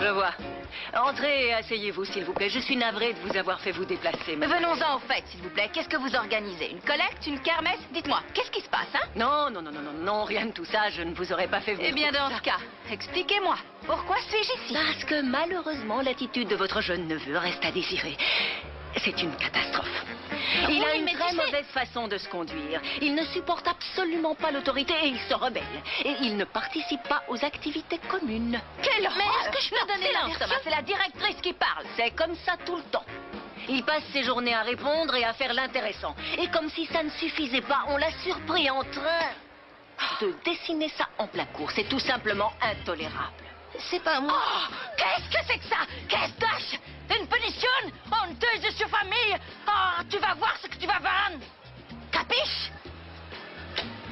Je vois. Entrez et asseyez-vous, s'il vous plaît. Je suis navrée de vous avoir fait vous déplacer, madame. Venons-en au fait, s'il vous plaît. Qu'est-ce que vous organisez? Une collecte? Une kermesse? Dites-moi, qu'est-ce qui se passe, hein? Non, rien de tout ça. Je ne vous aurais pas fait... Eh bien, dans ce cas, expliquez-moi. Pourquoi suis-je ici? Parce que malheureusement, l'attitude de votre jeune neveu reste à désirer. C'est une catastrophe. Il a une très mauvaise façon de se conduire. Il ne supporte absolument pas l'autorité et il se rebelle. Et il ne participe pas aux activités communes. Quelle horreur! Mais est-ce que je peux donner l'inversion? C'est la directrice qui parle. C'est comme ça tout le temps. Il passe ses journées à répondre et à faire l'intéressant. Et comme si ça ne suffisait pas, on l'a surpris en train de dessiner ça en plein cours. C'est tout simplement intolérable. C'est pas moi. Oh, qu'est-ce que c'est que ça? Qu'est-ce que une punition honteuse de sa famille? Oh, tu vas voir ce que tu vas vendre. Capiche?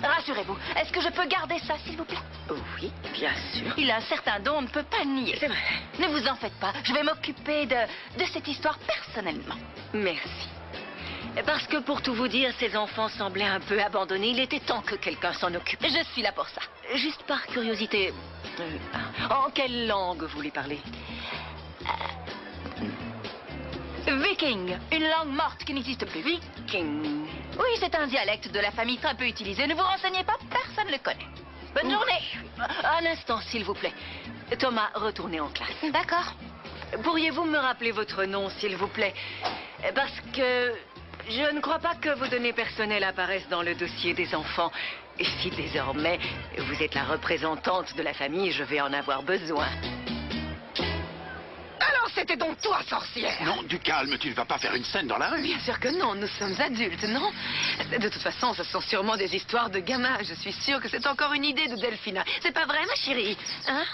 Rassurez-vous, est-ce que je peux garder ça, s'il vous plaît? Oui, bien sûr. Il a un certain don, on ne peut pas nier. C'est vrai. Ne vous en faites pas, je vais m'occuper de cette histoire personnellement. Merci. Parce que pour tout vous dire, ces enfants semblaient un peu abandonnés. Il était temps que quelqu'un s'en occupe. Je suis là pour ça. Juste par curiosité, en quelle langue vous les parlez? Viking, une langue morte qui n'existe plus. Viking. Oui, c'est un dialecte de la famille très peu utilisé. Ne vous renseignez pas, personne ne le connaît. Bonne journée. Un instant, s'il vous plaît. Thomas, retournez en classe. D'accord. Pourriez-vous me rappeler votre nom, s'il vous plaît? Parce que je ne crois pas que vos données personnelles apparaissent dans le dossier des enfants. Et si désormais vous êtes la représentante de la famille, je vais en avoir besoin. Alors c'était donc toi, sorcière? Non, du calme, tu ne vas pas faire une scène dans la rue. Bien sûr que non, nous sommes adultes, non? De toute façon, ce sont sûrement des histoires de gamins. Je suis sûre que c'est encore une idée de Delphina. C'est pas vrai, ma chérie? Hein?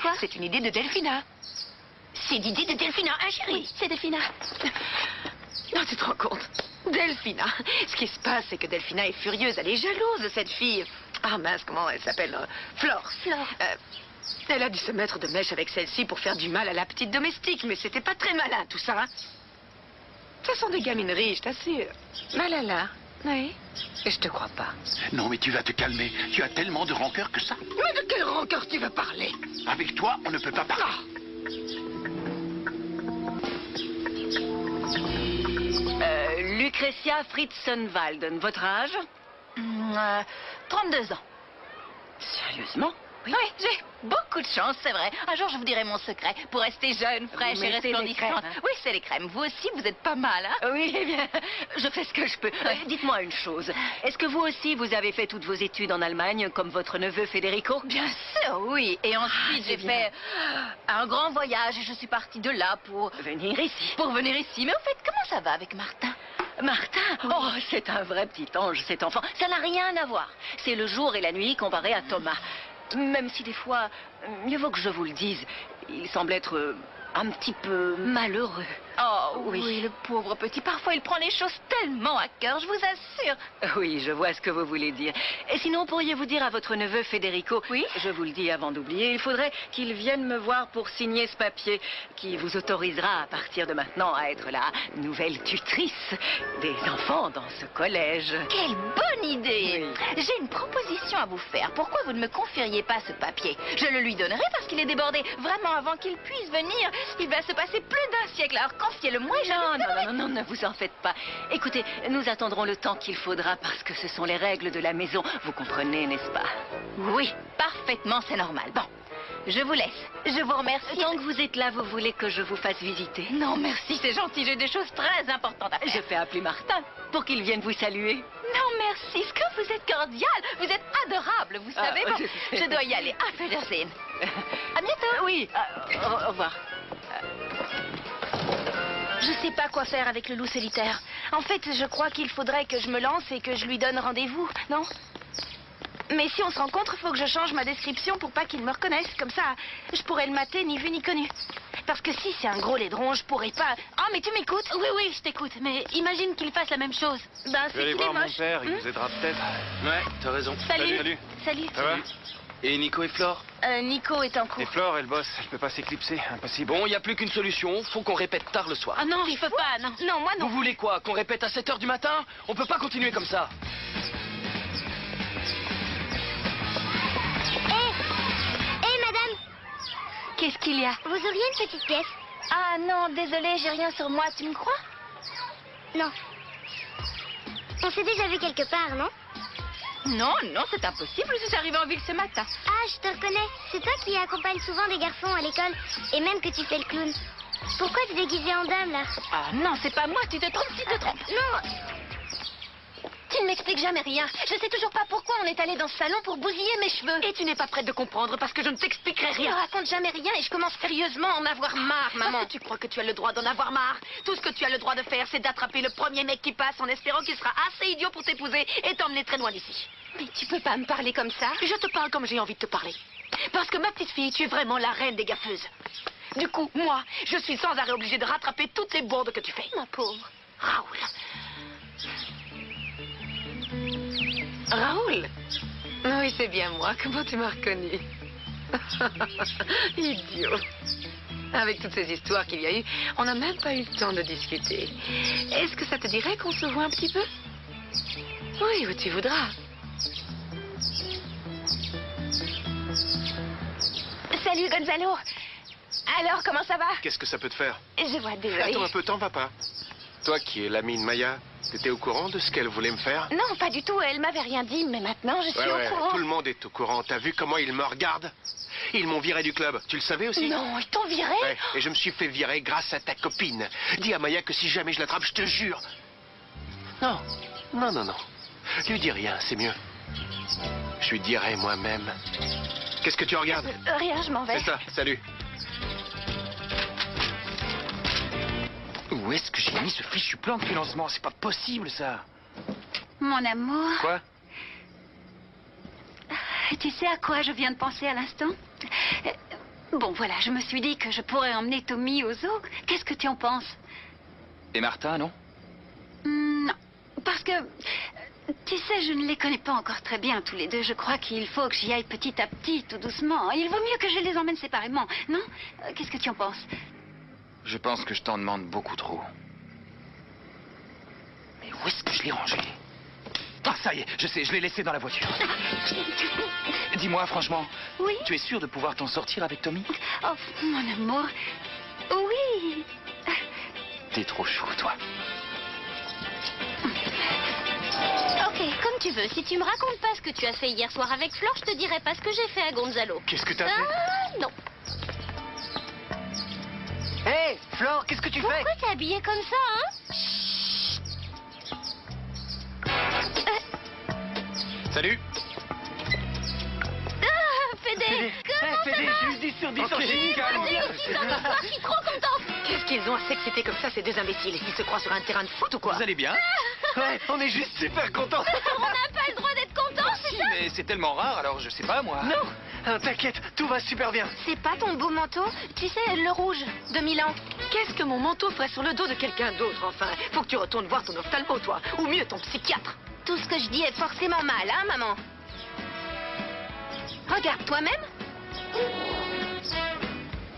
Quoi? C'est une idée de Delphina. C'est l'idée de Delphina, hein, chérie? Oui, c'est Delphina. Non, tu te rends compte? Delphina. Ce qui se passe, c'est que Delphina est furieuse. Elle est jalouse de cette fille. Ah mince, comment elle s'appelle? Flore. Flore. Elle a dû se mettre de mèche avec celle-ci pour faire du mal à la petite domestique, mais c'était pas très malin tout ça, hein? Ce sont des gamineries, je t'assure. Malala. Oui. Et je te crois pas. Non, mais tu vas te calmer. Tu as tellement de rancœur que ça. Mais de quelle rancœur tu veux parler? Avec toi, on ne peut pas parler. Lucretia Fritzenwalden, votre âge? 32 ans. Sérieusement? Oui, j'ai beaucoup de chance, c'est vrai. Un jour, je vous dirai mon secret pour rester jeune, fraîche et mettez les resplendissante. crèmes, hein? Oui, c'est les crèmes. Vous aussi, vous êtes pas mal, hein? Oui, eh bien, je fais ce que je peux. Dites-moi une chose. Est-ce que vous aussi, vous avez fait toutes vos études en Allemagne, comme votre neveu Federico? Bien sûr, oui. Et ensuite, c'est j'ai bien. fait un grand voyage et je suis partie de là pour Venir ici. venir ici. Mais au fait, comment ça va avec Martin? Martin? Oh, c'est un vrai petit ange, cet enfant. Ça n'a rien à voir. C'est le jour et la nuit comparé à Thomas. Même si des fois, mieux vaut que je vous le dise, il semble être un petit peu malheureux. Oh Oui. oui, le pauvre petit. Parfois, il prend les choses tellement à cœur, je vous assure. Oui, je vois ce que vous voulez dire. Et sinon, pourriez-vous dire à votre neveu Federico, Oui? Je vous le dis avant d'oublier, il faudrait qu'il vienne me voir pour signer ce papier qui vous autorisera à partir de maintenant à être la nouvelle tutrice des enfants dans ce collège. Quelle bonne idée! Oui. J'ai une proposition à vous faire. Pourquoi vous ne me confieriez pas ce papier? Je le lui donnerai parce qu'il est débordé. Vraiment, avant qu'il puisse venir, il va se passer plus d'un siècle. Alors confiez-le-moi et je le donnerai. Non, ne vous en faites pas. Écoutez, nous attendrons le temps qu'il faudra parce que ce sont les règles de la maison. Vous comprenez, n'est-ce pas? Oui, parfaitement, c'est normal. Bon, je vous laisse. Je vous remercie. Tant que vous êtes là, vous voulez que je vous fasse visiter? Non, merci, c'est gentil. J'ai des choses très importantes à Je faire. fais appeler Martin pour qu'il vienne vous saluer. Non, merci. Est-ce que vous êtes cordial? Vous êtes adorable, vous savez. Ah, Bon, je sais. je dois y aller. À Wiedersehen. À bientôt. Oui, au revoir. Je sais pas quoi faire avec le loup solitaire. En fait, je crois qu'il faudrait que je me lance et que je lui donne rendez-vous, non? Mais si on se rencontre, faut que je change ma description pour pas qu'il me reconnaisse. Comme ça, je pourrais le mater ni vu ni connu. Parce que si c'est un gros laidron, je pourrais pas... Ah, mais tu m'écoutes? Oui, oui, je t'écoute. Mais imagine qu'il fasse la même chose. Ben, Je vais c'est aller qu'il est voir mon moche. père, il nous aidera peut-être. Ouais, t'as raison. Salut. Salut. Salut. Ça va? Et Nico et Flore? Nico est en Et cours. Flore, elle bosse, elle peut pas s'éclipser, impossible. Bon, il y a plus qu'une solution, faut qu'on répète tard le soir. Ah non, il faut pas, non. Non, moi non. Vous voulez quoi? Qu'on répète à 7 h du matin? On peut pas continuer comme ça. Hé, madame, Qu'est-ce qu'il y a? Vous auriez une petite pièce? Ah non, désolée, j'ai rien sur moi, tu me crois? Non. On s'est déjà vu quelque part, non? Non, non, c'est impossible. Je suis arrivée en ville ce matin. Ah, je te reconnais. C'est toi qui accompagnes souvent des garçons à l'école. Et même que tu fais le clown. Pourquoi tu es déguisée en dame, là? Ah non, c'est pas moi. Tu te trompes, tu te trompes. Non. Tu ne m'expliques jamais rien. Je sais toujours pas pourquoi on est allé dans ce salon pour bousiller mes cheveux. Et tu n'es pas prête de comprendre parce que je ne t'expliquerai Tu ne rien. racontes jamais rien et je commence sérieusement à en avoir marre, maman. Parce que tu crois que tu as le droit d'en avoir marre. Tout ce que tu as le droit de faire, c'est d'attraper le premier mec qui passe en espérant qu'il sera assez idiot pour t'épouser et t'emmener très loin d'ici. Mais tu peux pas me parler comme ça. Je te parle comme j'ai envie de te parler. Parce que ma petite fille, tu es vraiment la reine des gaffeuses. Du coup, moi, je suis sans arrêt obligée de rattraper toutes les bourdes que tu fais. Ma pauvre. Raoul. Raoul? Oui, c'est bien moi. Comment tu m'as reconnu? Idiot. Avec toutes ces histoires qu'il y a eu, on n'a même pas eu le temps de discuter. Est-ce que ça te dirait qu'on se voit un petit peu? Oui, où tu voudras. Salut Gonzalo. Alors, comment ça va? Qu'est-ce que ça peut te faire? Je vois, désolée. Attends un peu, t'en vas pas. Toi qui es l'amie de Maya, t'étais au courant de ce qu'elle voulait me faire? Non, pas du tout. Elle m'avait rien dit, mais maintenant je suis Ouais, au courant. tout le monde est au courant. T'as vu comment ils me regardent? Ils m'ont viré du club. Tu le savais aussi? Non, ils t'ont viré? Ouais, et je me suis fait virer grâce à ta copine. Dis à Maya que si jamais je l'attrape, je te jure. Non, non, non, non. Lui dis rien, c'est mieux. Je lui dirai moi-même. Qu'est-ce que tu regardes? Rien, je m'en vais. C'est ça, salut. Où est-ce que j'ai mis ce fichu plan de financement? C'est pas possible, ça. Mon amour, Quoi? tu sais à quoi je viens de penser à l'instant? Bon, voilà, je me suis dit que je pourrais emmener Tommy au zoo. Qu'est-ce que tu en penses? Et Martin, non? Non, parce que, tu sais, je ne les connais pas encore très bien tous les deux. Je crois qu'il faut que j'y aille petit à petit, tout doucement. Il vaut mieux que je les emmène séparément, non? Qu'est-ce que tu en penses? Je pense que je t'en demande beaucoup trop. Mais où est-ce que je l'ai rangé? Ah, ça y est, je sais, je l'ai laissé dans la voiture. Dis-moi, franchement, Oui? tu es sûr de pouvoir t'en sortir avec Tommy? Oh, mon amour, oui. T'es trop chaud, toi. Ok, comme tu veux. Si tu me racontes pas ce que tu as fait hier soir avec Flore, je te dirai pas ce que j'ai fait à Gonzalo. Qu'est-ce que t'as fait? Ah, non. Hé, Flore, qu'est-ce que tu fais? Pourquoi t'es habillée comme ça, hein? Salut. Ah, Fédé, comment ça Fédé, va? j'ai eu 10 sur 10 en Ok, chimie, Vas-y, calme. ici, dans ton soir, je suis trop contente. Qu'est-ce qu'ils ont à s'exciter comme ça, ces deux imbéciles? Ils se croient sur un terrain de foot ou quoi? Vous allez bien? Ouais, on est juste super contents. On n'a pas le droit d'être content, c'est Si, ça? mais c'est tellement rare, alors je sais pas, moi. Non, t'inquiète, tout va super bien. C'est pas ton beau manteau? Tu sais, le rouge de Milan. Qu'est-ce que mon manteau ferait sur le dos de quelqu'un d'autre, enfin? Faut que tu retournes voir ton ophtalmo, toi. Ou mieux, ton psychiatre. Tout ce que je dis est forcément mal, hein, maman? Regarde toi-même.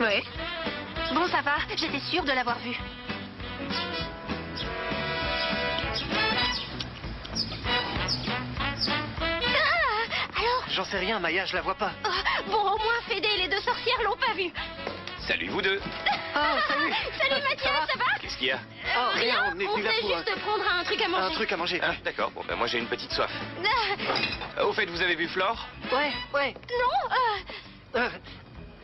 Oui. Bon, ça va, j'étais sûre de l'avoir vu. Ah, alors, J'en sais rien, Maya, je la vois pas. bon, au moins Fédé et les deux sorcières l'ont pas vu. Salut, vous deux. Ah, salut. Salut Mathias, ça va? Qu'est-ce qu'il y a? Oh, rien, on est on venu là venait pour juste prendre un truc à manger. un truc à manger. Ah, d'accord, bon, ben moi j'ai une petite soif. Ah, Au fait, vous avez vu Flore? Ouais, ouais. non,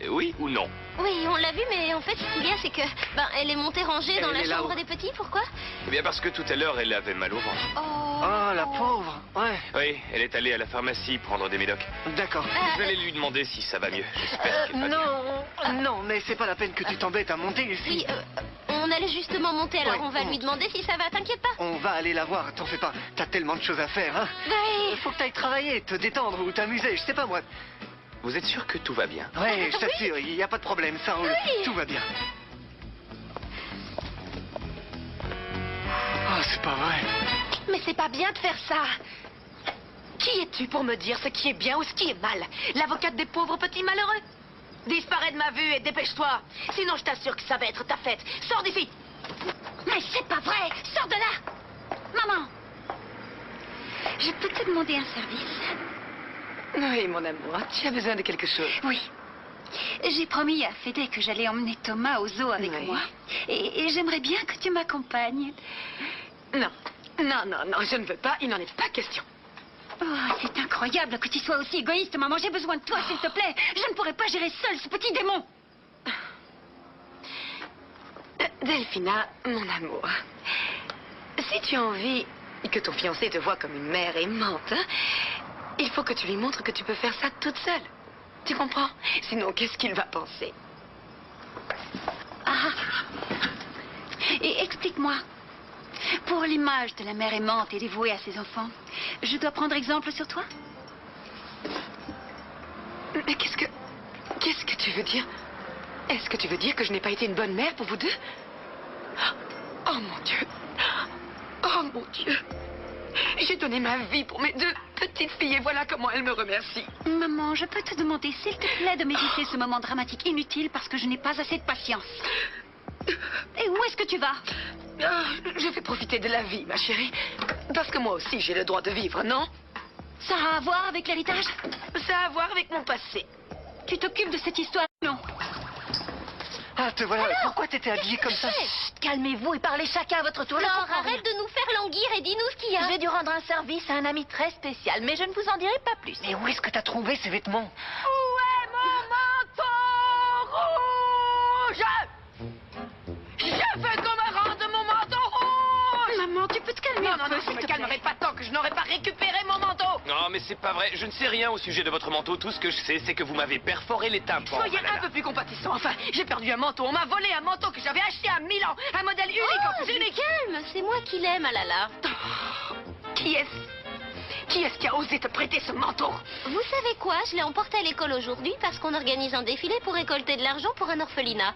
Oui ou non? Oui, on l'a vu, mais en fait, ce qu'il y a, c'est que... Ben, elle est montée rangée dans Elle la est chambre là-haut. des petits, pourquoi? Eh bien parce que tout à l'heure, elle avait mal au ventre. Oh, la pauvre. Ouais, Oui, elle est allée à la pharmacie prendre des médocs. d'accord. Je vais aller lui demander si ça va mieux. J'espère qu'elle va mieux. Non, mais c'est pas la peine que tu t'embêtes à monter Oui, ici. on allait justement monter, alors Ouais, on va on lui monte. demander si ça va, t'inquiète pas. On va aller la voir, t'en fais pas. T'as tellement de choses à faire, hein. Ouais. Faut que t'ailles travailler, te détendre ou t'amuser, je sais pas moi. Vous êtes sûr que tout va bien? Ouais, je t'assure, il y a pas de problème, ça roule. Oui. Tout va bien. Oh, c'est pas vrai. mais c'est pas bien de faire ça. Qui es-tu pour me dire ce qui est bien ou ce qui est mal? L'avocate des pauvres petits malheureux? Disparais de ma vue et dépêche-toi. Sinon, je t'assure que ça va être ta fête. Sors d'ici. Mais c'est pas vrai! Sors de là! Maman! Je peux te demander un service? Oui, mon amour, tu as besoin de quelque chose. Oui. J'ai promis à Fédé que j'allais emmener Thomas au zoo avec Oui. moi. Et j'aimerais bien que tu m'accompagnes. Non, non, non, non, je ne veux pas, il n'en est pas question. Oh, c'est incroyable que tu sois aussi égoïste, maman. J'ai besoin de toi, s'il te plaît. Je ne pourrais pas gérer seule ce petit démon. Delphina, mon amour, si tu as envie que ton fiancé te voie comme une mère aimante, hein, il faut que tu lui montres que tu peux faire ça toute seule. Tu comprends? Sinon, qu'est-ce qu'il va penser? Ah. Et explique-moi. Pour l'image de la mère aimante et dévouée à ses enfants, je dois prendre exemple sur toi? Mais qu'est-ce que tu veux dire? Est-ce que tu veux dire que je n'ai pas été une bonne mère pour vous deux? Oh mon Dieu! Oh mon Dieu! J'ai donné ma vie pour mes deux petites filles et voilà comment elles me remercient. Maman, je peux te demander, s'il te plaît, de m'éviter ce moment dramatique inutile parce que je n'ai pas assez de patience. Et où est-ce que tu vas? Ah, je vais profiter de la vie, ma chérie. Parce que moi aussi, j'ai le droit de vivre, non? Ça a à voir avec l'héritage? Ça a à voir avec mon passé. Tu t'occupes de cette histoire? Non. Ah, te voilà. Pourquoi t'étais habillée comme ça? Chut, calmez-vous et parlez chacun à votre tour. Je Flore, comprends rien. arrête de nous faire languir et dis-nous ce qu'il y a. J'ai dû rendre un service à un ami très spécial, mais je ne vous en dirai pas plus. Mais où est-ce que t'as trouvé ces vêtements? Où est mon manteau rouge? Je veux qu'on me rende mon manteau rouge! Maman, tu peux te calmer Non, un non, peu, non, je s'il me te calmerai plaît. pas tant que je n'aurai pas récupéré mon manteau! Non, mais c'est pas vrai. Je ne sais rien au sujet de votre manteau. Tout ce que je sais, c'est que vous m'avez perforé les tympans. Soyez Malala. un peu plus compatissant. Enfin, j'ai perdu un manteau. On m'a volé un manteau que j'avais acheté à Milan. Un modèle unique en unique. Calme, c'est moi qui l'aime, Alala. Qui est-ce qui a osé te prêter ce manteau? Vous savez quoi? Je l'ai emporté à l'école aujourd'hui parce qu'on organise un défilé pour récolter de l'argent pour un orphelinat.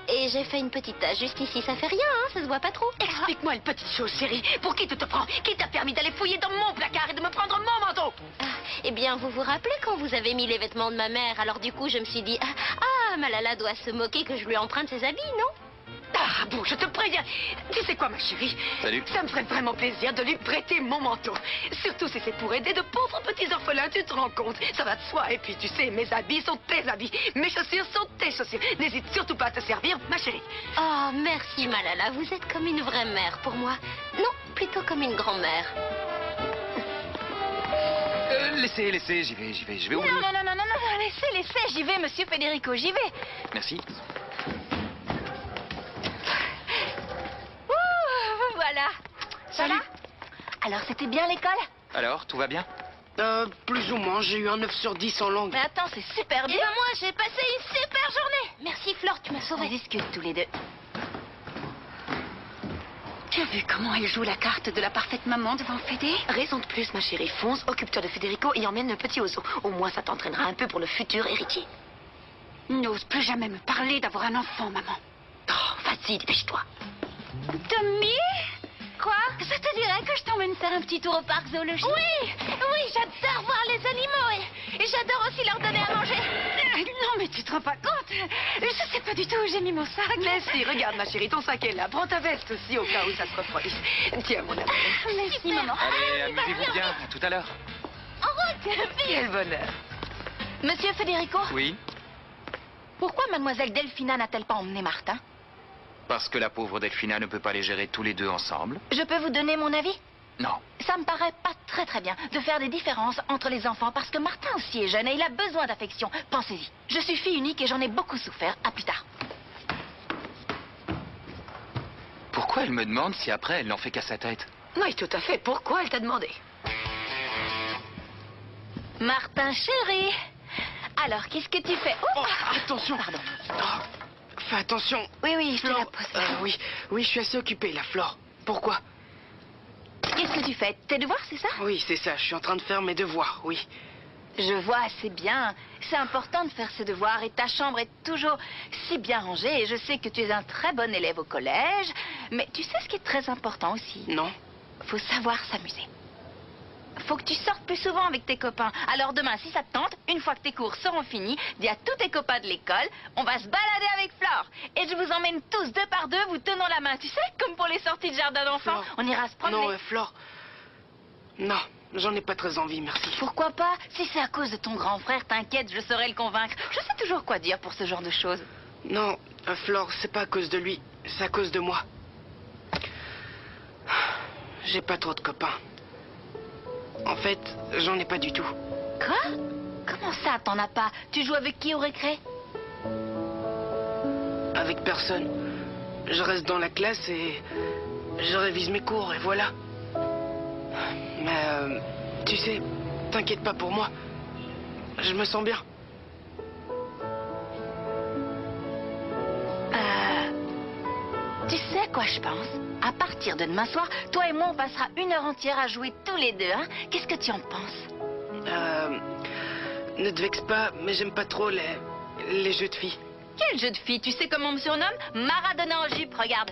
Et j'ai fait une petite tache juste ici. Ça fait rien, hein? Ça se voit pas trop. Explique-moi une petite chose, chérie. Pour qui tu te prends? Qui t'a permis d'aller fouiller dans mon placard et de me prendre mon manteau? Ah, eh bien, vous vous rappelez quand vous avez mis les vêtements de ma mère? Alors du coup, je me suis dit, ah, Malala doit se moquer que je lui emprunte ses habits, non? Ah bon, je te préviens. Tu sais quoi, ma chérie? Salut. Ça me ferait vraiment plaisir de lui prêter mon manteau. Surtout si c'est pour aider de pauvres petits orphelins, tu te rends compte? Ça va de soi. Et puis, tu sais, mes habits sont tes habits. Mes chaussures sont tes chaussures. N'hésite surtout pas à te servir, ma chérie. Oh, merci, Malala. Vous êtes comme une vraie mère pour moi. Non, plutôt comme une grand-mère. Laissez, j'y vais au bout. Non, laissez, j'y vais, monsieur Federico, j'y vais. Merci. Ouh, voilà. Ça Salut. va? Alors, c'était bien l'école? Alors, tout va bien? Plus ou moins, j'ai eu un 9 sur 10 en langue. Mais attends, c'est super Et bien. ben moi, j'ai passé une super journée. Merci, Flore, tu m'as On sauvée. discute tous les deux. Tu as vu comment elle joue la carte de la parfaite maman devant Fédé? Raison de plus, ma chérie. Fonce, occupe-toi de Federico et emmène le petit au zoo. Au moins, ça t'entraînera un peu pour le futur héritier. N'ose plus jamais me parler d'avoir un enfant, maman. Oh, vas-y, dépêche-toi. Tommy? Quoi? Ça te dirait que je t'emmène faire un petit tour au parc zoologique? Oui, j'adore voir les animaux et j'adore aussi leur donner à manger. Non, mais tu te rends pas compte? Je sais pas du tout où j'ai mis mon sac. Mais si, regarde, ma chérie, ton sac est là. Prends ta veste aussi au cas où ça se refroidisse. Tiens, mon amour. Merci, maman. Allez, amusez-vous bien. À tout à l'heure. En route. Quel bonheur. Monsieur Federico, Oui? pourquoi mademoiselle Delphina n'a-t-elle pas emmené Martin? Parce que la pauvre Delphina ne peut pas les gérer tous les deux ensemble? Je peux vous donner mon avis? Non. Ça me paraît pas très bien de faire des différences entre les enfants parce que Martin aussi est jeune et il a besoin d'affection. Pensez-y. Je suis fille unique et j'en ai beaucoup souffert. À plus tard. Pourquoi elle me demande si après elle n'en fait qu'à sa tête? Oui, tout à fait. Pourquoi elle t'a demandé? Martin chéri. Alors, qu'est-ce que tu fais? Oh, Attention. Pardon. Oh, fais attention. Oui, je te la Flore, pose. oui, je suis assez occupé là, Flore. Pourquoi? Qu'est-ce que tu fais? Tes devoirs, c'est ça? Oui, c'est ça, je suis en train de faire mes devoirs, oui. Je vois, c'est bien. C'est important de faire ses devoirs et ta chambre est toujours si bien rangée. Et je sais que tu es un très bon élève au collège. Mais tu sais ce qui est très important aussi? Non? Faut savoir s'amuser. Faut que tu sortes plus souvent avec tes copains. Alors demain, si ça te tente, une fois que tes cours seront finis, dis à tous tes copains de l'école, on va se balader avec Flore. Et je vous emmène tous deux par deux, vous tenant la main. Tu sais, comme pour les sorties de jardin d'enfants, Flore. on ira se promener. Non, Flore. Non. J'en ai pas très envie, merci. Pourquoi pas? Si c'est à cause de ton grand frère, t'inquiète, je saurai le convaincre. Je sais toujours quoi dire pour ce genre de choses. Non, Flore, c'est pas à cause de lui, c'est à cause de moi. J'ai pas trop de copains. En fait, j'en ai pas du tout. Quoi? Comment ça, t'en as pas? Tu joues avec qui au récré? Avec personne. Je reste dans la classe et je révise mes cours et voilà. Mais tu sais, t'inquiète pas pour moi. Je me sens bien. Tu sais à quoi je pense? À partir de demain soir, toi et moi, on passera 1 heure entière à jouer tous les deux, hein? Qu'est-ce que tu en penses? Ne te vexe pas, mais j'aime pas trop les jeux de filles. Quel jeu de filles? Tu sais comment on me surnomme? Maradona en jupe, regarde.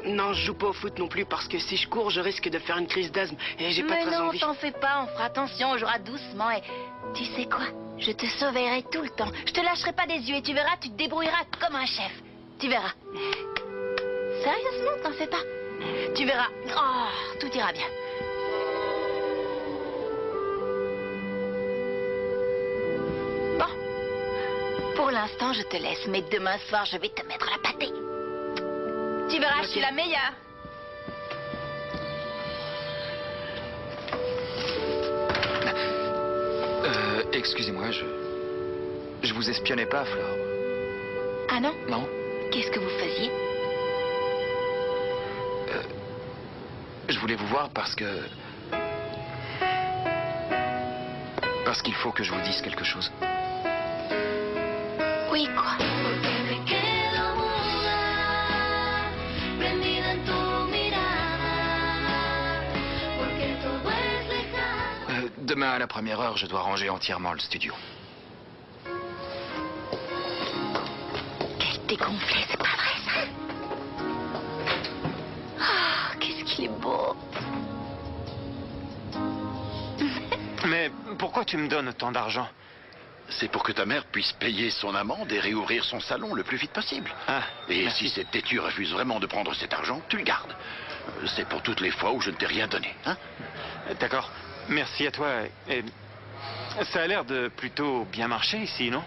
Non, je joue pas au foot non plus parce que si je cours, je risque de faire une crise d'asthme et j'ai pas très Mais non, envie. t'en fais pas, on fera attention, on jouera doucement et... Tu sais quoi? Je te surveillerai tout le temps. Je te lâcherai pas des yeux et tu verras, tu te débrouilleras comme un chef. Tu verras. Sérieusement, t'en fais pas. Tu verras. Oh, tout ira bien. Bon. Pour l'instant, je te laisse, mais demain soir, je vais te mettre la pâtée. Tu verras, je suis la meilleure. Excusez-moi, je vous espionnais pas, Flore. Ah non? Non? Qu'est-ce que vous faisiez? Je voulais vous voir parce qu'il faut que je vous dise quelque chose. Oui, quoi? Demain à la première heure, je dois ranger entièrement le studio. Quel dégonflé, c'est pas vrai ça? Ah, qu'est-ce qu'il est beau. Mais pourquoi tu me donnes autant d'argent? C'est pour que ta mère puisse payer son amende et réouvrir son salon le plus vite possible. Ah, et merci. si cette têtue refuse vraiment de prendre cet argent, tu le gardes. C'est pour toutes les fois où je ne t'ai rien donné, hein? D'accord. Merci à toi. Et ça a l'air de plutôt bien marcher ici, non?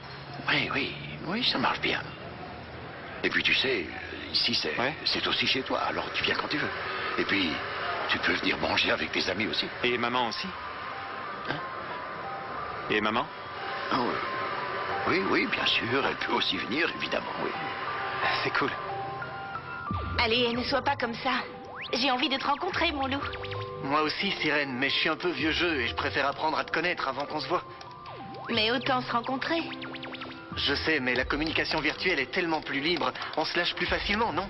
Oui, ça marche bien. Et puis tu sais, ici c'est aussi chez toi, alors tu viens quand tu veux. Et puis, tu peux venir manger avec tes amis aussi. Et maman aussi? Hein? Et maman? Oh, oui, bien sûr, elle peut aussi venir, évidemment, oui. C'est cool. Allez, ne sois pas comme ça. J'ai envie de te rencontrer, mon loup. Moi aussi, Sirène, mais je suis un peu vieux jeu et je préfère apprendre à te connaître avant qu'on se voit. Mais autant se rencontrer. Je sais, mais la communication virtuelle est tellement plus libre. On se lâche plus facilement, non?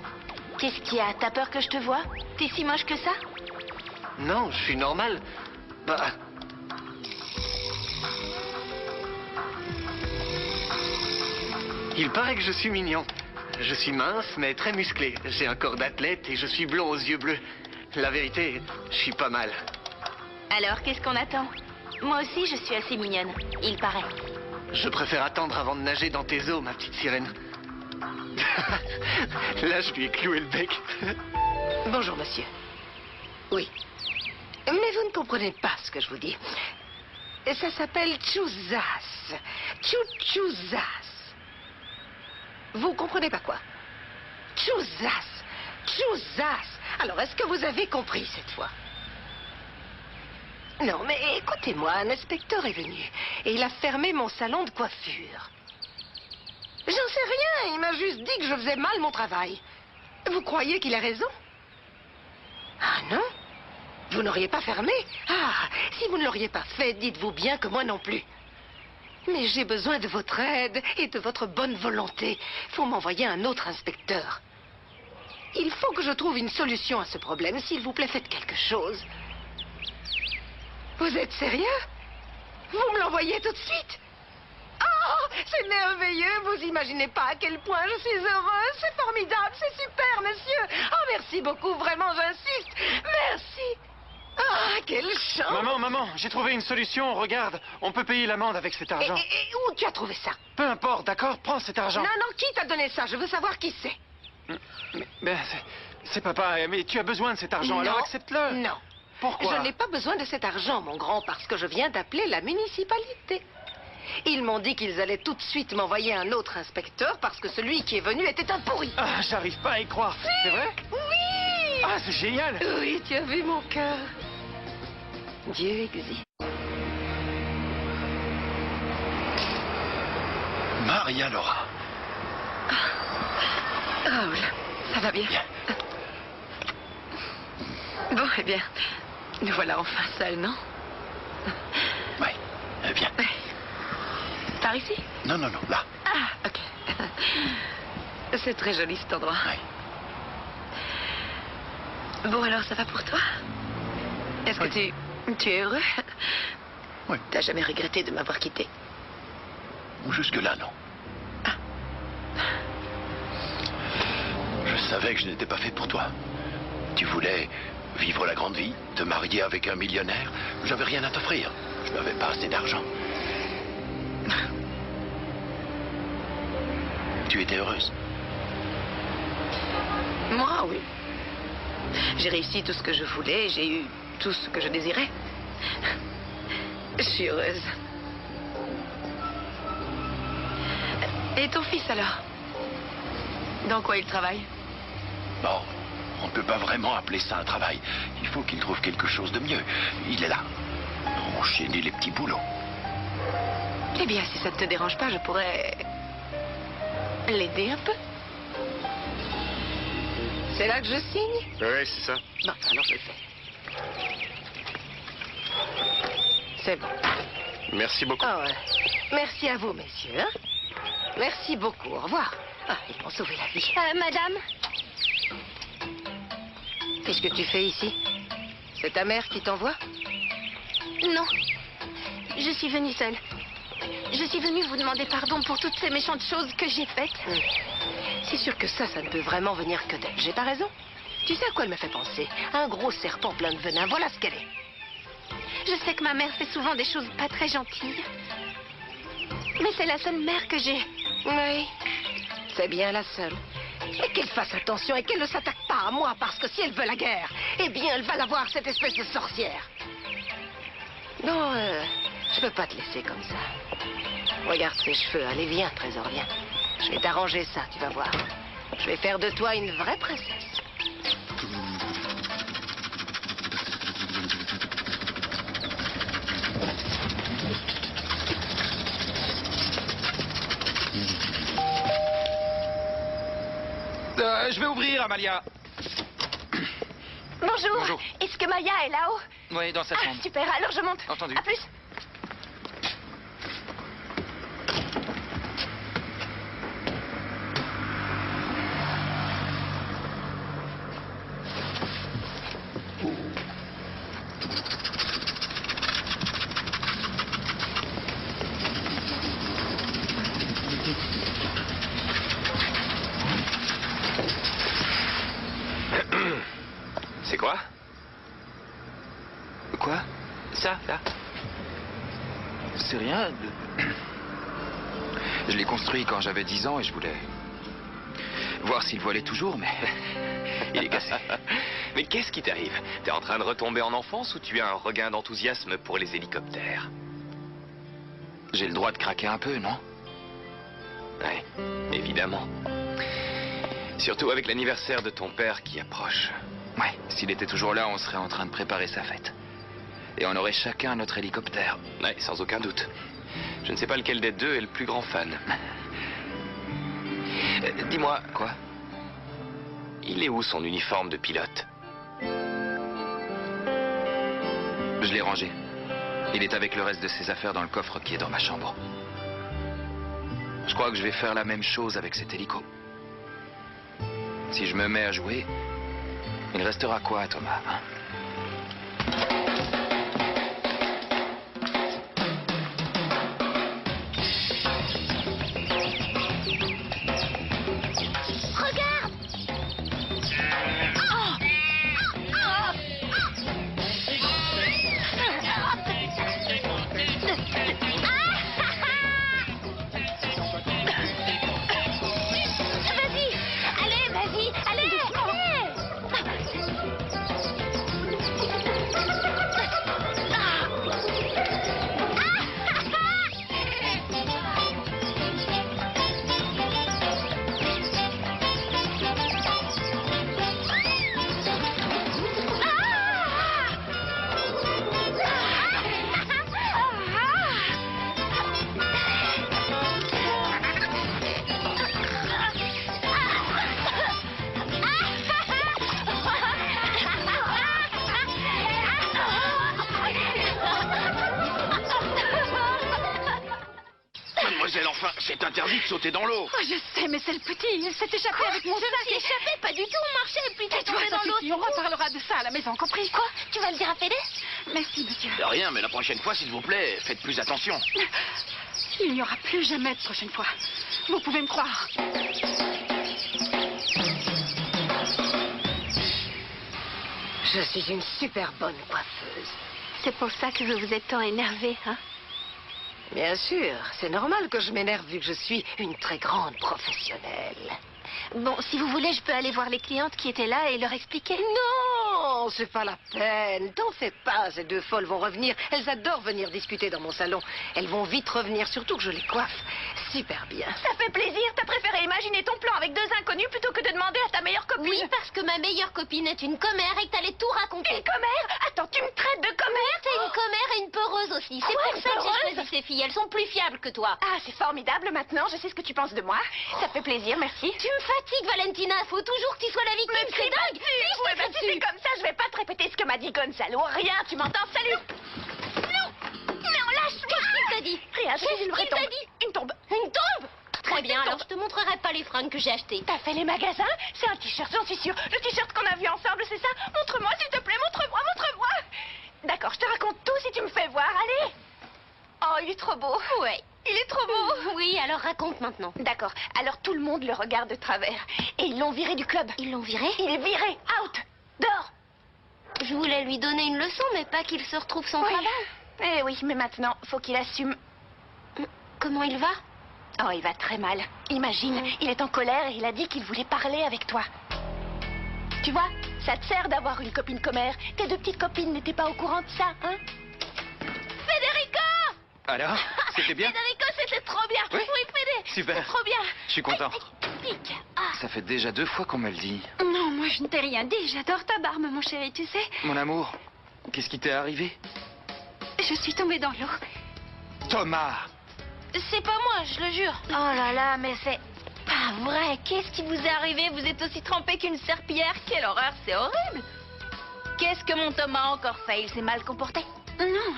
Qu'est-ce qu'il y a? T'as peur que je te voie? T'es si moche que ça? Non, je suis normal. Bah... Il paraît que je suis mignon. Je suis mince, mais très musclé. J'ai un corps d'athlète et je suis blond aux yeux bleus. La vérité, je suis pas mal. Alors, qu'est-ce qu'on attend? Moi aussi, je suis assez mignonne. Il paraît. Je préfère attendre avant de nager dans tes eaux, ma petite sirène. Là, je lui ai cloué le bec. Bonjour, monsieur. Oui. Mais vous ne comprenez pas ce que je vous dis. Ça s'appelle Chouzas. Chouzas. Vous comprenez pas quoi? Chouzas. Chouzas. Alors, est-ce que vous avez compris cette fois? Non, mais écoutez-moi, un inspecteur est venu et il a fermé mon salon de coiffure. J'en sais rien, il m'a juste dit que je faisais mal mon travail. Vous croyez qu'il a raison? Ah non? Vous n'auriez pas fermé? Ah, si vous ne l'auriez pas fait, dites-vous bien que moi non plus. Mais j'ai besoin de votre aide et de votre bonne volonté. Faut m'envoyer un autre inspecteur. Il faut que je trouve une solution à ce problème. S'il vous plaît, faites quelque chose. Vous êtes sérieux? Vous me l'envoyez tout de suite? Oh, c'est merveilleux. Vous imaginez pas à quel point je suis heureuse. C'est formidable, c'est super, monsieur. Oh, merci beaucoup, vraiment, j'insiste. Merci. Ah, quelle chance. Maman, j'ai trouvé une solution. Regarde, on peut payer l'amende avec cet argent. Et où tu as trouvé ça? Peu importe, d'accord? Prends cet argent. Non, qui t'a donné ça? Je veux savoir qui c'est. Mais c'est papa, mais tu as besoin de cet argent, alors accepte-le. Non. Pourquoi? Je n'ai pas besoin de cet argent, mon grand, parce que je viens d'appeler la municipalité. Ils m'ont dit qu'ils allaient tout de suite m'envoyer un autre inspecteur parce que celui qui est venu était un pourri. Ah, j'arrive pas à y croire. C'est vrai? Oui! Ah, c'est génial! Oui, tu as vu mon cœur. Dieu existe. Maria Laura. Raoul, ça va bien? Bon, eh bien, nous voilà enfin seuls, non? Oui, viens. Par ici? Non, non, non, là. Ah, ok. C'est très joli cet endroit. Oui. Bon, alors ça va pour toi? Est-ce que tu es heureux? Oui. T'as jamais regretté de m'avoir quitté? Jusque-là, non. Je savais que je n'étais pas fait pour toi. Tu voulais vivre la grande vie, te marier avec un millionnaire. J'avais rien à t'offrir. Je n'avais pas assez d'argent. Tu étais heureuse? Moi, oui. J'ai réussi tout ce que je voulais, j'ai eu tout ce que je désirais. Je suis heureuse. Et ton fils alors? Dans quoi il travaille? Bon, on ne peut pas vraiment appeler ça un travail. Il faut qu'il trouve quelque chose de mieux. Il est là. Enchaîner les petits boulots. Eh bien, si ça ne te dérange pas, je pourrais l'aider un peu. C'est là que je signe? Oui, c'est ça. Bon, alors je le fais. C'est bon. Merci beaucoup. Ah ouais. Merci à vous, messieurs. Hein? Merci beaucoup. Au revoir. Ah, ils m'ont sauvé la vie. Madame? Qu'est-ce que tu fais ici? C'est ta mère qui t'envoie? Non. Je suis venue seule. Je suis venue vous demander pardon pour toutes ces méchantes choses que j'ai faites. C'est sûr que ça ne peut vraiment venir que d'elle. J'ai pas raison. Tu sais à quoi elle me fait penser? Un gros serpent plein de venin. Voilà ce qu'elle est. Je sais que ma mère fait souvent des choses pas très gentilles. Mais c'est la seule mère que j'ai. Oui, c'est bien la seule. Et qu'elle fasse attention et qu'elle ne s'attaque pas à moi, parce que si elle veut la guerre, eh bien, elle va l'avoir, cette espèce de sorcière. Non, je peux pas te laisser comme ça. Regarde ses cheveux. Allez, viens, trésor, viens. Je vais t'arranger ça, tu vas voir. Je vais faire de toi une vraie princesse. Je vais ouvrir, Amalia. Bonjour. Bonjour. Est-ce que Maya est là-haut? Oui, dans sa chambre. Super, alors je monte. Entendu. À plus. C'est quoi? Quoi? Ça, là? C'est rien. Je l'ai construit quand j'avais 10 ans et je voulais voir s'il volait toujours, mais il est cassé. Mais qu'est-ce qui t'arrive? T'es en train de retomber en enfance ou tu as un regain d'enthousiasme pour les hélicoptères? J'ai le droit de craquer un peu, non? Ouais, évidemment. Surtout avec l'anniversaire de ton père qui approche. Ouais, s'il était toujours là, on serait en train de préparer sa fête. Et on aurait chacun notre hélicoptère. Ouais, sans aucun doute. Je ne sais pas lequel des deux est le plus grand fan. Dis-moi... Quoi? Il est où son uniforme de pilote? Je l'ai rangé. Il est avec le reste de ses affaires dans le coffre qui est dans ma chambre. Je crois que je vais faire la même chose avec cet hélico. Si je me mets à jouer, il restera quoi, Thomas, hein? Regarde! Vas-y! Allez, vas-y! Allez! Allez! enfin, c'est interdit de sauter dans l'eau. Oh, je sais, mais c'est le petit. Il s'est échappé avec mon Je me sac. suis échappée, pas du tout, on marchait, puis t'es Tais-toi, tombé dans ça l'eau. suffit. On reparlera de ça à la maison, compris? Quoi? Tu vas le dire à Fédé? Merci, monsieur. De rien, mais la prochaine fois, s'il vous plaît, faites plus attention. Il n'y aura plus jamais de prochaine fois. Vous pouvez me croire. Je suis une super bonne coiffeuse. C'est pour ça que vous vous êtes tant énervé, hein? Bien sûr, c'est normal que je m'énerve vu que je suis une très grande professionnelle. Bon, si vous voulez, je peux aller voir les clientes qui étaient là et leur expliquer. Non, c'est pas la peine. T'en fais pas, ces deux folles vont revenir. Elles adorent venir discuter dans mon salon. Elles vont vite revenir, surtout que je les coiffe super bien. Ça fait plaisir. T'as préféré imaginer ton plan avec deux inconnus plutôt que de demander à ta meilleure copine. Oui, parce que ma meilleure copine est une commère et que t'allais tout raconter. Une commère? Attends, tu me traites de commère? T'es une commère et une peureuse aussi. C'est Quoi, pour ça que peureuse? j'ai choisi ces filles. Elles sont plus fiables que toi. Ah, c'est formidable. Maintenant, je sais ce que tu penses de moi. Ça fait plaisir, merci. Tu me fatigues, Valentina. Faut toujours que tu sois la victime. C'est dingue. Ouais, bah, si c'est comme ça, je vais pas te répéter ce que m'a dit Gonzalo. Rien, tu m'entends? Salut. Non, lâche-moi. Qu'est-ce qu'il t'a dit? Rien, je suis une vraie Qu'est-ce qu'il tombe. t'a dit? Une tombe. Une tombe? Très bien, Une alors tombe. je te montrerai pas les fringues que j'ai achetées. T'as fait les magasins? C'est un t-shirt, j'en suis sûre. Le t-shirt qu'on a vu ensemble, c'est ça? Montre-moi, s'il te plaît, montre-moi, montre-moi. D'accord, je te raconte tout si tu me fais voir, allez. Oh, il est trop beau. Ouais. Il est trop beau. Oui, alors raconte maintenant. D'accord, alors tout le monde le regarde de travers. Et ils l'ont viré du club. Ils l'ont viré? Il est viré, out, dehors. Je voulais lui donner une leçon, mais pas qu'il se retrouve sans Oui. travail. Eh oui, mais maintenant, faut qu'il assume. Comment il va? Oh, il va très mal. Imagine, il est en colère et il a dit qu'il voulait parler avec toi. Tu vois, ça te sert d'avoir une copine commère. Tes deux petites copines n'étaient pas au courant de ça, hein? Federico! Alors, c'était bien? Federico, c'était trop bien. Oui. Fédé. Super. C'était trop bien. Je suis content. Pique. Ça fait déjà 2 fois qu'on me le dit. Non, moi, je ne t'ai rien dit. J'adore ta barbe, mon chéri, tu sais. Mon amour, qu'est-ce qui t'est arrivé? Je suis tombée dans l'eau. Thomas! C'est pas moi, je le jure. Oh là là, mais c'est pas vrai. Qu'est-ce qui vous est arrivé? Vous êtes aussi trempé qu'une serpillière. Quelle horreur, c'est horrible. Qu'est-ce que mon Thomas a encore fait? Il s'est mal comporté? Non,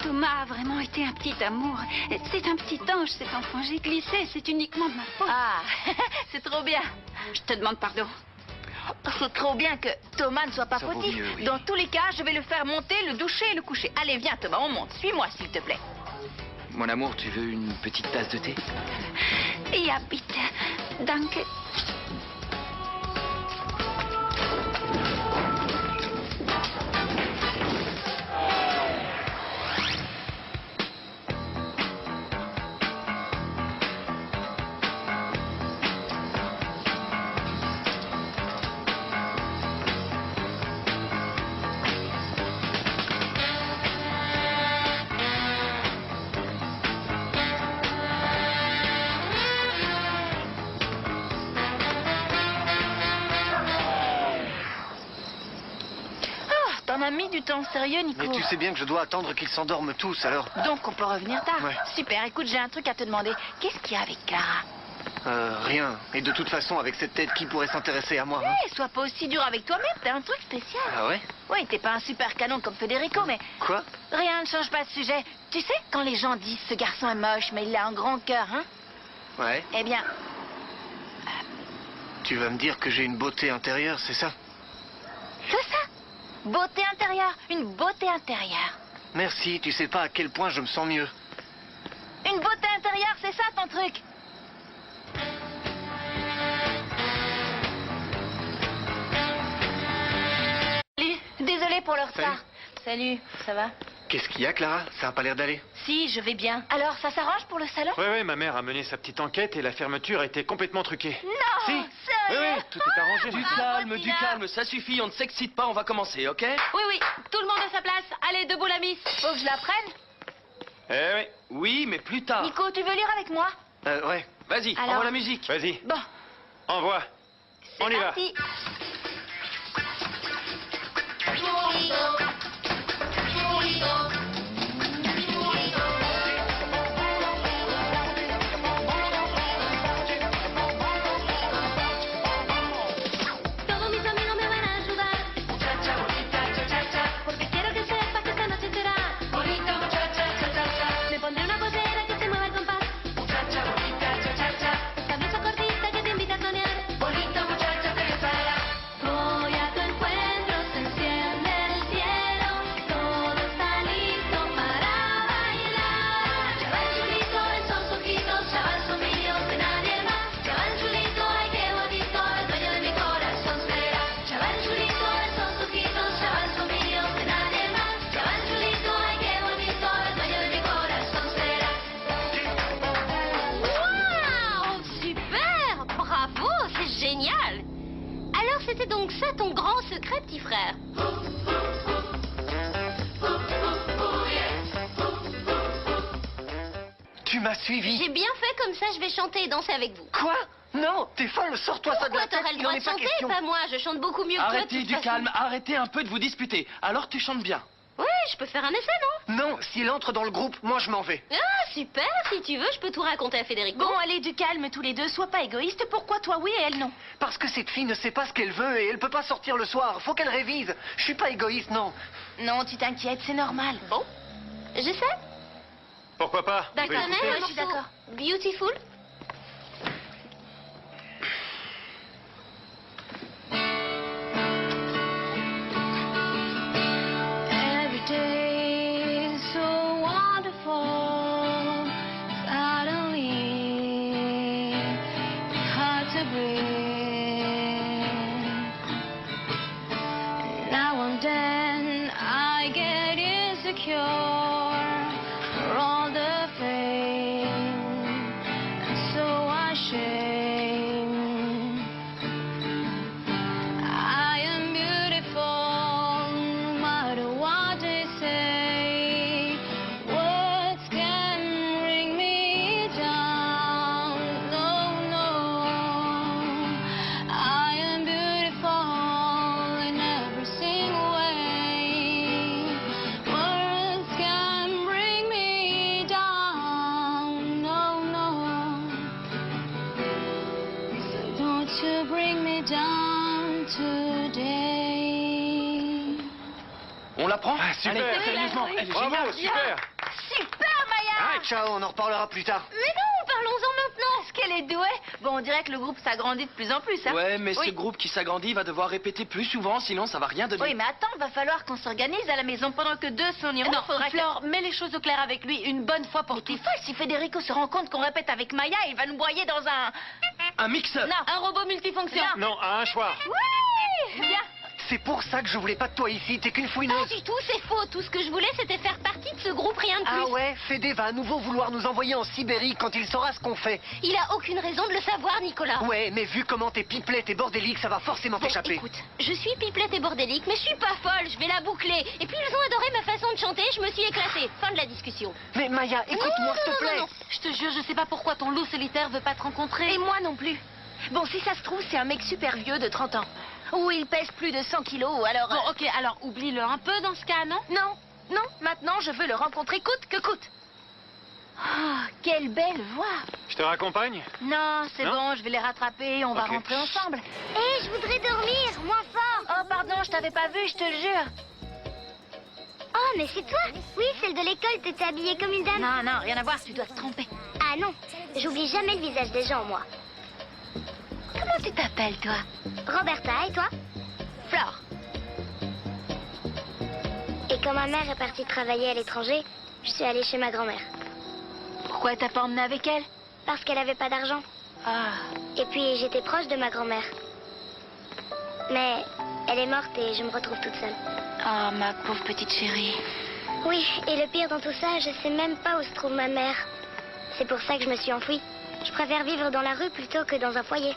Thomas a vraiment été un petit amour. C'est un petit ange, cet enfant. J'ai glissé, c'est uniquement de ma faute. Ah, c'est trop bien. Je te demande pardon. C'est trop bien que Thomas ne soit pas Ça vaut fautif. mieux, oui. Dans tous les cas, je vais le faire monter, le doucher et le coucher. Allez, viens Thomas, on monte. Suis-moi, s'il te plaît. Mon amour, tu veux une petite tasse de thé? Ja, bitte. Danke. T'en as mis du temps, sérieux, Nico? Mais tu sais bien que je dois attendre qu'ils s'endorment tous, alors... Donc on peut revenir tard. Ouais. Super, écoute, j'ai un truc à te demander. Qu'est-ce qu'il y a avec Clara? Rien. Et de toute façon, avec cette tête, qui pourrait s'intéresser à moi, hein? Eh, sois pas aussi dur avec toi-même, t'as un truc spécial. Ah ouais? Oui, t'es pas un super canon comme Federico, mais Quoi? rien ne change pas de sujet. Tu sais, quand les gens disent ce garçon est moche, mais il a un grand cœur, hein? Ouais. Eh bien, Tu vas me dire que j'ai une beauté intérieure, c'est ça? c'est ça. Beauté intérieure, une beauté intérieure. Merci, tu sais pas à quel point je me sens mieux. Une beauté intérieure, c'est ça ton truc? Désolée pour le retard. Salut, ça va? Qu'est-ce qu'il y a, Clara? Ça a pas l'air d'aller. Si, je vais bien. Alors, ça s'arrange pour le salon? Ouais, ma mère a mené sa petite enquête et la fermeture a été complètement truquée. Non! Si. Sérieux? Oui, tout est arrangé. Du calme, ça suffit, on ne s'excite pas, on va commencer, ok? Oui, tout le monde à sa place. Allez, debout la miss. Faut que je la prenne? Eh oui. Oui, mais plus tard. Nico, tu veux lire avec moi? Ouais. Vas-y, Alors- envoie la musique. Vas-y, Bon, envoie. c'est On y va. parti. Todos mis amigos me van a ayudar. Porque quiero que sepas que esta noche será. Me pondré una posera que se mueva el compás. c'était donc ça ton grand secret, petit frère. Tu m'as suivi. J'ai bien fait, comme ça je vais chanter et danser avec vous. Quoi? Non, t'es folle, sors-toi ça de Pourquoi la tête, t'aurais le il en droit est de pas chanter, question. pas moi, je chante beaucoup mieux que toi. de Arrêtez toute du façon. calme, arrêtez un peu de vous disputer. Alors tu chantes bien. Ouais, je peux faire un essai, non? Non, s'il entre dans le groupe, moi je m'en vais. Ah, super, si tu veux, je peux tout raconter à Federico. Bon, allez, du calme tous les deux, sois pas égoïste. Pourquoi toi oui et elle non? Parce que cette fille ne sait pas ce qu'elle veut et elle peut pas sortir le soir. Faut qu'elle révise. Je suis pas égoïste, non. Non, tu t'inquiètes, c'est normal. Bon, j'essaie. Pourquoi pas? Tu Vous pouvez connais écouter le je suis morceau d'accord. Beautiful? Every day is so wonderful. Suddenly, hard to breathe. Now and then, I get insecure for all the fame, and so ashamed. I am beautiful, no matter what they say. Words can bring me down. No, no. I am beautiful in every single way. Words can bring me down. No, no. So don't you bring me down today. On la prend? Ah, super, Allez, sérieusement, elle est bravo, géniale. super. Super, Maya! Arrête, ciao, on en reparlera plus tard. Mais non, parlons-en maintenant. Est-ce qu'elle est douée? Bon, on dirait que le groupe s'agrandit de plus en plus, hein? Ouais, mais Oui. ce groupe qui s'agrandit va devoir répéter plus souvent, sinon ça va rien donner. Oui, mais attends, va falloir qu'on s'organise à la maison pendant que deux s'en iront. Non, faudra Flore, mets les choses au clair avec lui une bonne fois pour Mais t'es toutes. folle, si Federico se rend compte qu'on répète avec Maya, il va nous broyer dans un... Un mixeur. Non, Un robot multifonction. Non, à un choix. Oui! Bien. C'est pour ça que je voulais pas de toi ici, t'es qu'une Pas fouineuse. du tout, c'est faux. Tout ce que je voulais, c'était faire partie de ce groupe, rien de plus. Ah ouais, Fédé va à nouveau vouloir nous envoyer en Sibérie quand il saura ce qu'on fait. Il a aucune raison de le savoir, Nicolas. Ouais, mais vu comment t'es pipelette et bordélique, ça va forcément Bon, t'échapper. écoute, je suis pipelette et bordélique, mais je suis pas folle, je vais la boucler. Et puis ils ont adoré ma façon de chanter, je me suis éclatée. Fin de la discussion. Mais Maya, écoute-moi, s'il te non, plaît. non. Je te jure, je sais pas pourquoi ton loup solitaire veut pas te rencontrer. Et moi non plus. Bon, si ça se trouve, c'est un mec super vieux de 30 ans. Ou il pèse plus de 100 kilos, ou alors... Bon, ok, alors oublie-le un peu dans ce cas, non? Non, non, maintenant je veux le rencontrer coûte que coûte. Oh, quelle belle voix. Je te raccompagne? Non, c'est Non? bon, je vais les rattraper, on va Ok. rentrer ensemble. Hé, je voudrais dormir, moins fort. Oh, pardon, je t'avais pas vu, je te le jure. Oh, mais c'est toi? Oui, celle de l'école, t'étais habillée comme une dame. Non, non, rien à voir, tu dois te tromper. Ah non, j'oublie jamais le visage des gens, moi. Comment tu t'appelles, toi? Roberta, et toi? Flore. Et quand ma mère est partie travailler à l'étranger, je suis allée chez ma grand-mère. Pourquoi t'as pas emmené avec elle? Parce qu'elle avait pas d'argent. Ah, Et puis j'étais proche de ma grand-mère. Mais elle est morte et je me retrouve toute seule. oh, ma pauvre petite chérie. Oui, et le pire dans tout ça, je sais même pas où se trouve ma mère. C'est pour ça que je me suis enfuie. Je préfère vivre dans la rue plutôt que dans un foyer.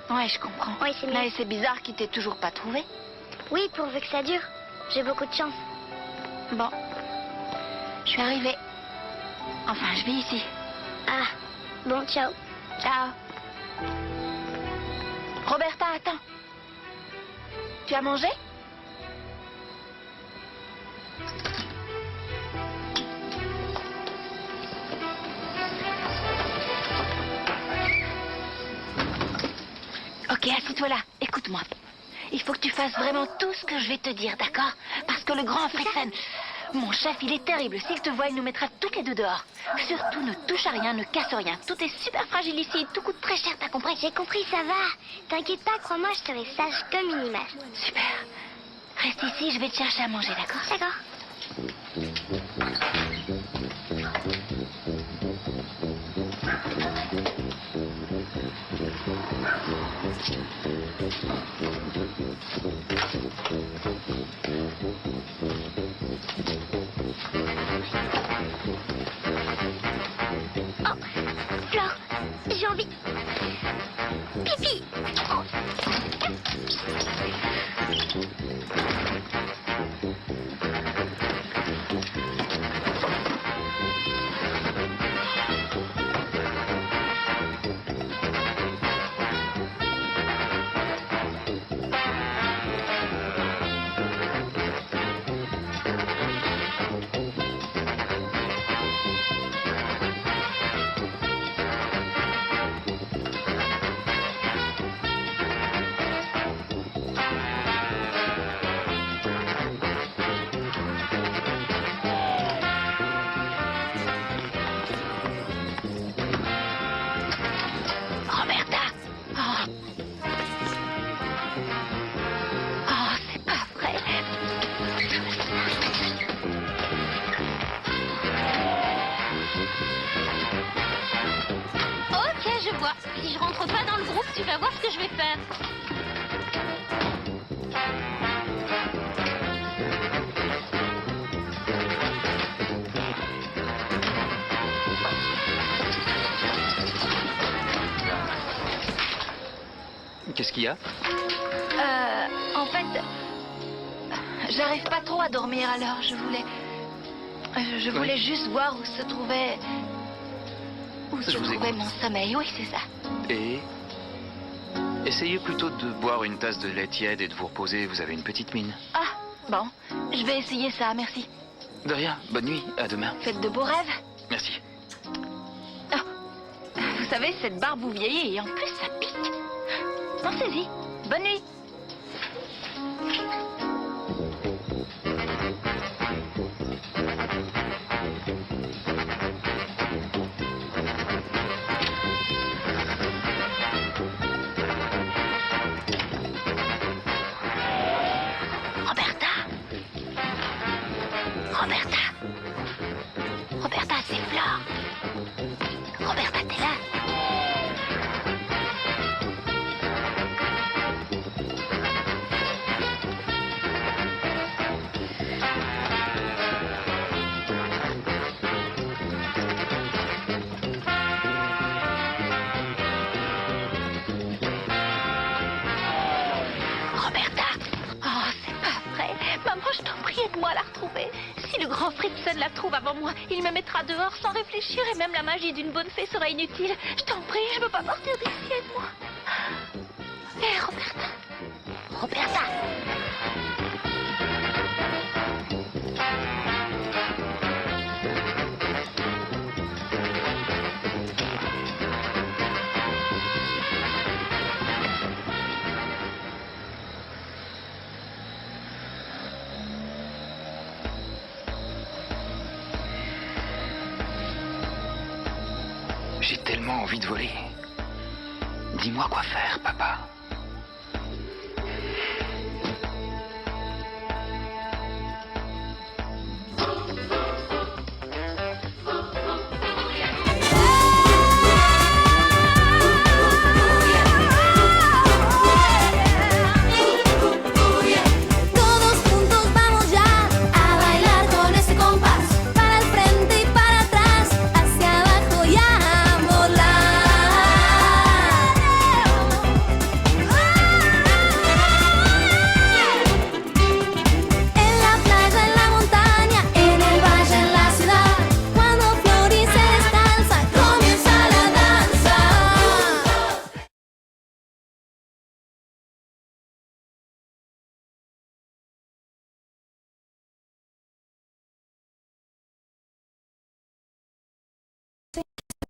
Ouais, je comprends. Oui, c'est mieux. Mais c'est bizarre qu'il t'ait toujours pas trouvé. Oui, pourvu que ça dure. J'ai beaucoup de chance. Bon. Je suis arrivée. Enfin, je vis ici. Ah, bon, ciao. Ciao. Roberta, attends. Tu as mangé? Ok, assis-toi là. Écoute-moi. Il faut que tu fasses vraiment tout ce que je vais te dire, d'accord? Parce que le grand Fricksen, mon chef, il est terrible. S'il te voit, il nous mettra toutes les deux dehors. Surtout, ne touche à rien, ne casse rien. Tout est super fragile ici. Tout coûte très cher, t'as compris? J'ai compris, ça va. T'inquiète pas, crois-moi, je serai sage comme une image. Super. Reste ici, je vais te chercher à manger, d'accord? D'accord. Oh, Flore, j'ai envie. Pipi. Oh. Si je rentre pas dans le groupe, tu vas voir ce que je vais faire. Qu'est-ce qu'il y a? En fait, j'arrive pas trop à dormir, alors je voulais juste voir où se trouvait mon sommeil. Oui, c'est ça. Et essayez plutôt de boire une tasse de lait tiède et de vous reposer. Vous avez une petite mine. Ah, bon, je vais essayer ça, merci. De rien. Bonne nuit. À demain. Faites de beaux rêves. Merci. Oh, vous savez, cette barbe vous vieillit et en plus ça pique. Pensez-y. Bonne nuit. Roberta, c'est Flore. Roberta, t'es là? Je t'en prie, aide-moi à la retrouver. Si le grand Fritzen la trouve avant moi, il me mettra dehors sans réfléchir et même la magie d'une bonne fée sera inutile. Je t'en prie, je veux pas partir d'ici, aide-moi. Hé, Roberta. Roberta. J'ai tellement envie de voler. Dis-moi quoi faire, papa.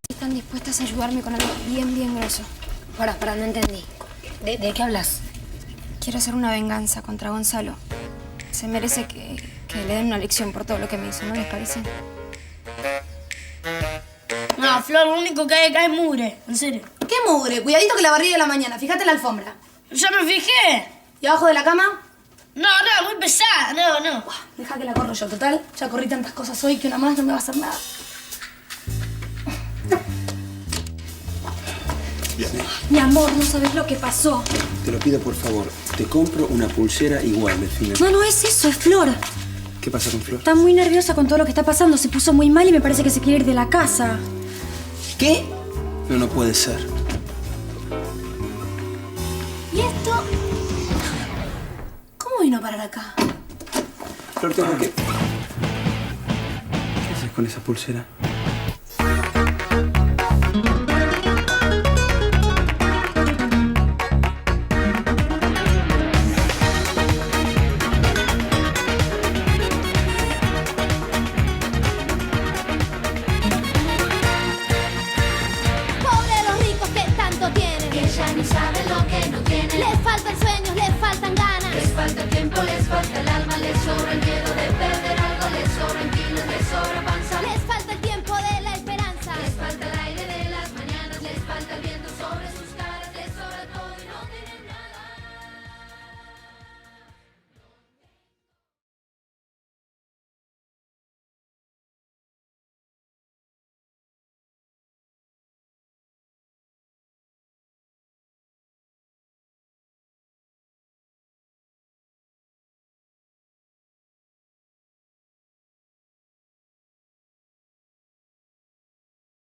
Están dispuestas a ayudarme con algo bien grueso. Para, no entendí. ¿De qué hablas? Quiero hacer una venganza contra Gonzalo. Se merece que le den una lección por todo lo que me hizo, ¿no les parece? No, Flor, lo único que hay acá es mugre, en serio. ¿Qué mugre? Cuidadito que la barrí de la mañana. Fíjate en la alfombra. Ya me fijé. ¿Y abajo de la cama? No, muy pesada, no. Deja que la corro yo, total. Ya corrí tantas cosas hoy que una más no me va a hacer nada. Vianney. Mi amor, no sabes lo que pasó. Te lo pido por favor. Te compro una pulsera igual, Delfina. No es eso, es Flor. ¿Qué pasa con Flor? Está muy nerviosa con todo lo que está pasando. Se puso muy mal y me parece que se quiere ir de la casa. ¿Qué? No puede ser. ¿Y esto? ¿Cómo vino a parar acá? Flor, tengo que... ¿Qué haces con esa pulsera? Ni saben lo que no tienen. Les faltan sueños, les faltan ganas. Les falta el tiempo, les falta el alma, les sobra el